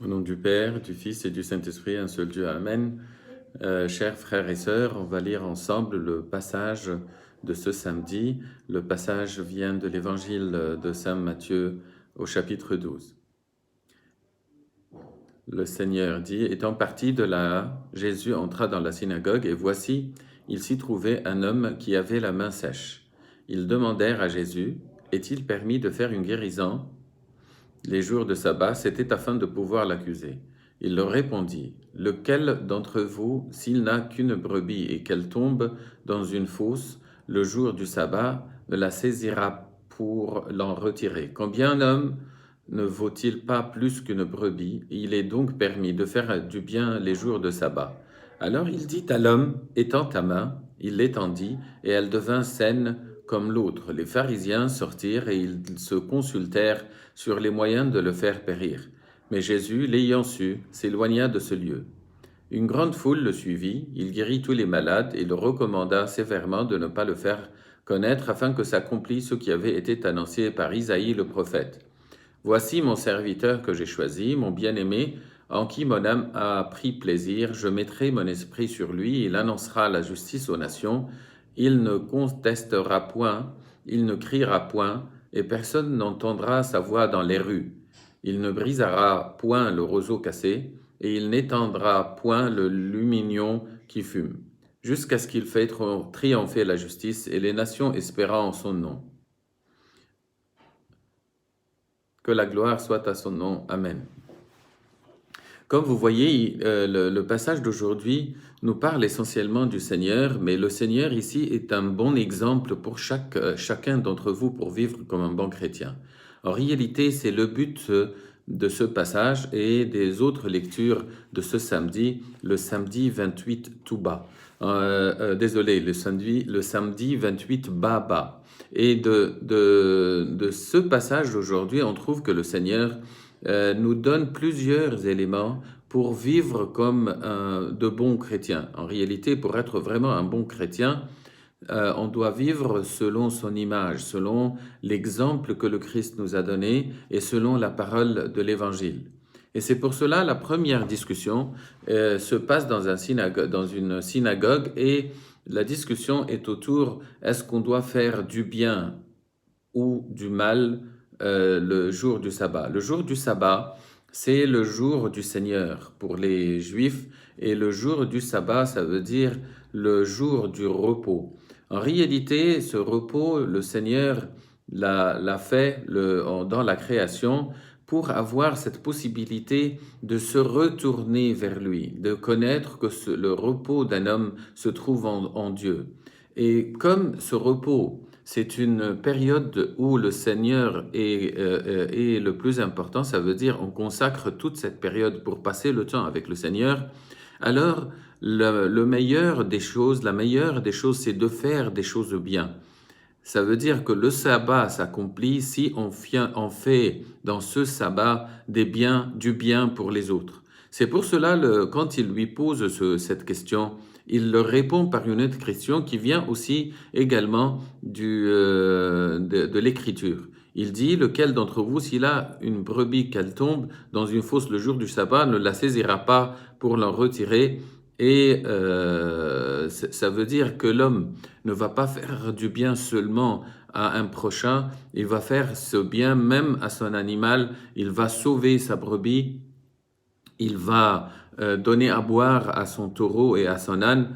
Au nom du Père, du Fils et du Saint-Esprit, un seul Dieu, Amen. Chers frères et sœurs, on va lire ensemble le passage de ce samedi. Le passage vient de l'évangile de Saint Matthieu au chapitre 12. Le Seigneur dit, étant parti de là, Jésus entra dans la synagogue et voici, il s'y trouvait un homme qui avait la main sèche. Ils demandèrent à Jésus, est-il permis de faire une guérison les jours de sabbat, c'était afin de pouvoir l'accuser. Il leur répondit, lequel d'entre vous, s'il n'a qu'une brebis et qu'elle tombe dans une fosse le jour du sabbat, ne la saisira pour l'en retirer? Combien d'hommes ne vaut-il pas plus qu'une brebis? Il est donc permis de faire du bien les jours de sabbat. Alors il dit à l'homme, étends ta main, il l'étendit, et elle devint saine comme l'autre. Les pharisiens sortirent et ils se consultèrent sur les moyens de le faire périr. Mais Jésus, l'ayant su, s'éloigna de ce lieu. Une grande foule le suivit, il guérit tous les malades et le recommanda sévèrement de ne pas le faire connaître afin que s'accomplisse ce qui avait été annoncé par Isaïe le prophète. Voici mon serviteur que j'ai choisi, mon bien-aimé, en qui mon âme a pris plaisir. Je mettrai mon esprit sur lui, il annoncera la justice aux nations. Il ne contestera point, il ne criera point, et personne n'entendra sa voix dans les rues. Il ne brisera point le roseau cassé, et il n'étendra point le lumignon qui fume, jusqu'à ce qu'il fasse triompher la justice et les nations espérant en son nom. Que la gloire soit à son nom. Amen. Comme vous voyez, le passage d'aujourd'hui nous parle essentiellement du Seigneur, mais le Seigneur ici est un bon exemple pour chacun d'entre vous pour vivre comme un bon chrétien. En réalité, c'est le but de ce passage et des autres lectures de ce samedi, le samedi 28 tout bas. Le samedi 28 bas. Et de ce passage d'aujourd'hui, on trouve que le Seigneur nous donne plusieurs éléments pour vivre comme de bons chrétiens. En réalité, pour être vraiment un bon chrétien, on doit vivre selon son image, selon l'exemple que le Christ nous a donné et selon la parole de l'Évangile. Et c'est pour cela la première discussion se passe dans une synagogue et la discussion est autour est-ce qu'on doit faire du bien ou du mal le jour du sabbat. Le jour du sabbat, c'est le jour du Seigneur pour les Juifs et le jour du sabbat, ça veut dire le jour du repos. En réalité, ce repos, le Seigneur l'a fait dans la création pour avoir cette possibilité de se retourner vers lui, de connaître que le repos d'un homme se trouve en Dieu. Et comme ce repos, c'est une période où le Seigneur est le plus important, ça veut dire on consacre toute cette période pour passer le temps avec le Seigneur, alors la meilleure des choses, c'est de faire des choses bien. Ça veut dire que le sabbat s'accomplit si on fait dans ce sabbat du bien pour les autres. C'est pour cela, quand il lui pose cette question, il leur répond par une autre question qui vient aussi également de l'Écriture. Il dit, lequel d'entre vous, s'il a une brebis qu'elle tombe dans une fosse le jour du sabbat, ne la saisira pas pour l'en retirer? Et ça veut dire que l'homme ne va pas faire du bien seulement à un prochain, il va faire ce bien même à son animal, il va sauver sa brebis, il va donner à boire à son taureau et à son âne.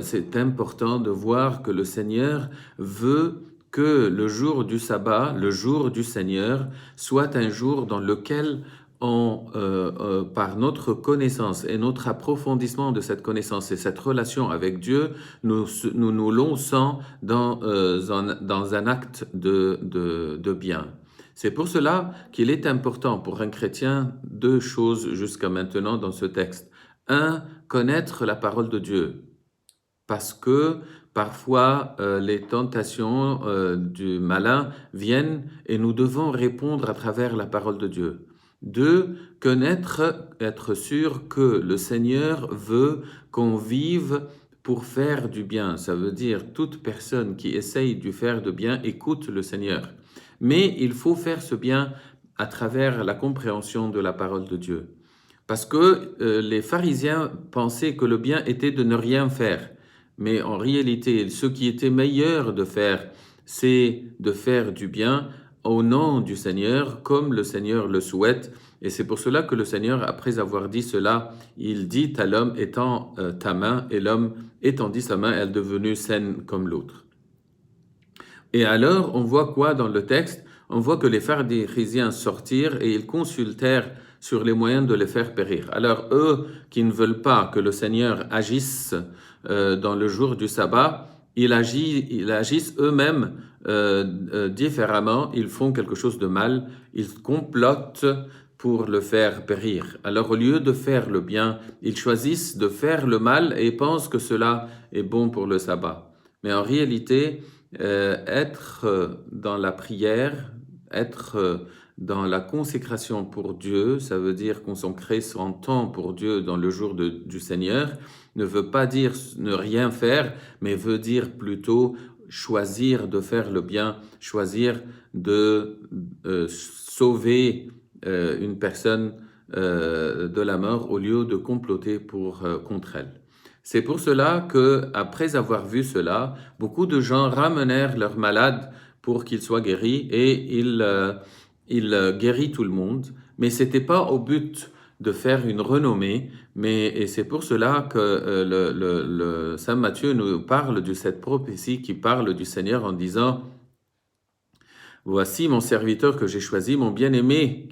C'est important de voir que le Seigneur veut que le jour du sabbat, le jour du Seigneur, soit un jour dans lequel par notre connaissance et notre approfondissement de cette connaissance et cette relation avec Dieu, nous lançons dans un acte de bien. C'est pour cela qu'il est important pour un chrétien deux choses jusqu'à maintenant dans ce texte. Un, connaître la parole de Dieu, parce que parfois les tentations du malin viennent et nous devons répondre à travers la parole de Dieu. Deux, être sûr que le Seigneur veut qu'on vive pour faire du bien. Ça veut dire toute personne qui essaye de faire du bien écoute le Seigneur. Mais il faut faire ce bien à travers la compréhension de la parole de Dieu. Parce que les pharisiens pensaient que le bien était de ne rien faire. Mais en réalité, ce qui était meilleur de faire, c'est de faire du bien au nom du Seigneur, comme le Seigneur le souhaite. Et c'est pour cela que le Seigneur, après avoir dit cela, il dit à l'homme, étends ta main, et l'homme étendit sa main, elle est devenue saine comme l'autre. Et alors, on voit quoi dans le texte? On voit que les pharisiens sortirent et ils consultèrent sur les moyens de les faire périr. Alors, eux qui ne veulent pas que le Seigneur agisse dans le jour du sabbat, ils agissent eux-mêmes différemment, ils font quelque chose de mal, ils complotent pour le faire périr. Alors, au lieu de faire le bien, ils choisissent de faire le mal et pensent que cela est bon pour le sabbat. Mais en réalité, être dans la prière, être dans la consécration pour Dieu, ça veut dire consacrer son temps pour Dieu dans le jour du Seigneur, ne veut pas dire ne rien faire, mais veut dire plutôt choisir de faire le bien, choisir de sauver une personne de la mort au lieu de comploter contre elle. C'est pour cela que, après avoir vu cela, beaucoup de gens ramenèrent leurs malades pour qu'ils soient guéris et il guérit tout le monde. Mais c'était pas au but de faire une renommée, et c'est pour cela que le Saint Matthieu nous parle de cette prophétie qui parle du Seigneur en disant: Voici mon serviteur que j'ai choisi, mon bien-aimé,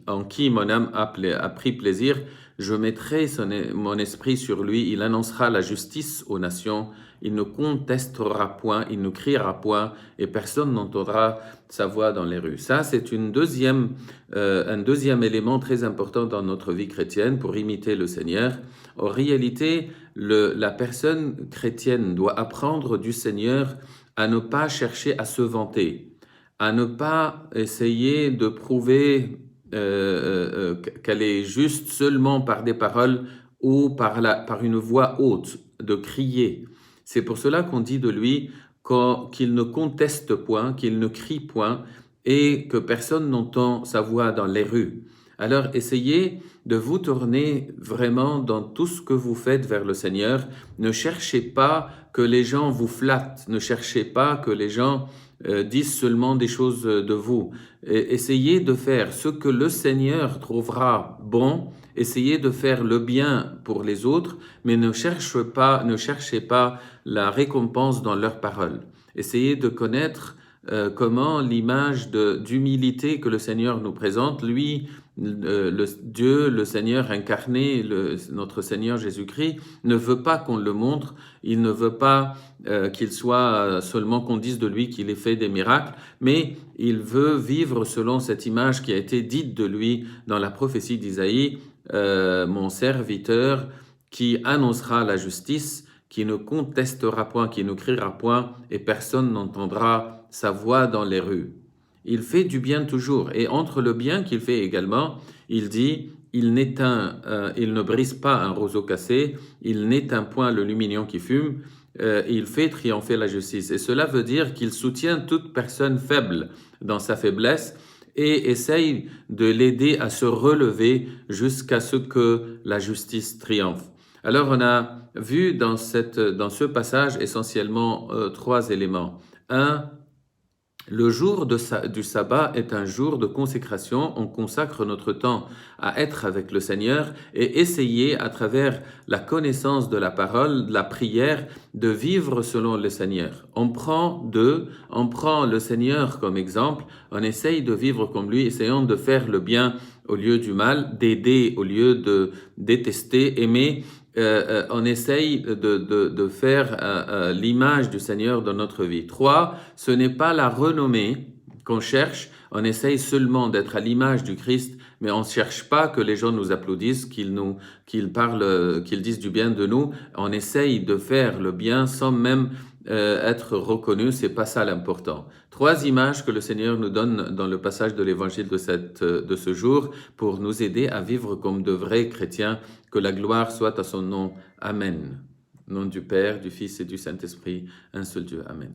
en qui mon âme a pris plaisir. Je mettrai mon esprit sur lui, il annoncera la justice aux nations, il ne contestera point, il ne criera point, et personne n'entendra sa voix dans les rues. Ça, c'est un deuxième élément très important dans notre vie chrétienne pour imiter le Seigneur. En réalité, la personne chrétienne doit apprendre du Seigneur à ne pas chercher à se vanter, à ne pas essayer de prouver qu'elle est juste seulement par des paroles ou par une voix haute, de crier. C'est pour cela qu'on dit de lui qu'il ne conteste point, qu'il ne crie point et que personne n'entend sa voix dans les rues. Alors essayez de vous tourner vraiment dans tout ce que vous faites vers le Seigneur. Ne cherchez pas que les gens vous flattent, ne cherchez pas que les gens disent seulement des choses de vous. Essayez de faire ce que le Seigneur trouvera bon, essayez de faire le bien pour les autres, mais ne cherchez pas la récompense dans leurs paroles. Essayez de connaître comment l'image d'humilité que le Seigneur nous présente, lui, Dieu, le Seigneur incarné, notre Seigneur Jésus-Christ, ne veut pas qu'on le montre, il ne veut pas qu'il soit seulement qu'on dise de lui qu'il ait fait des miracles, mais il veut vivre selon cette image qui a été dite de lui dans la prophétie d'Isaïe, mon serviteur qui annoncera la justice, qui ne contestera point, qui ne criera point, et personne n'entendra sa voix dans les rues. Il fait du bien toujours, et entre le bien qu'il fait également, il dit, il ne brise pas un roseau cassé, il n'éteint point le lumignon qui fume, il fait triompher la justice. Et cela veut dire qu'il soutient toute personne faible dans sa faiblesse et essaye de l'aider à se relever jusqu'à ce que la justice triomphe. Alors on a vu dans ce passage essentiellement 3 éléments. 1, le jour du sabbat est un jour de consécration. On consacre notre temps à être avec le Seigneur et essayer à travers la connaissance de la parole, de la prière, de vivre selon le Seigneur. On prend le Seigneur comme exemple, on essaye de vivre comme lui, essayons de faire le bien au lieu du mal, d'aider au lieu de détester, aimer. On essaye de faire l'image du Seigneur dans notre vie. 3, ce n'est pas la renommée qu'on cherche, on essaye seulement d'être à l'image du Christ, mais on ne cherche pas que les gens nous applaudissent, qu'ils disent du bien de nous. On essaye de faire le bien sans même être reconnu, c'est pas ça l'important. 3 images que le Seigneur nous donne dans le passage de l'évangile de ce jour pour nous aider à vivre comme de vrais chrétiens. Que la gloire soit à son nom. Amen. Au nom du Père, du Fils et du Saint-Esprit, un seul Dieu. Amen.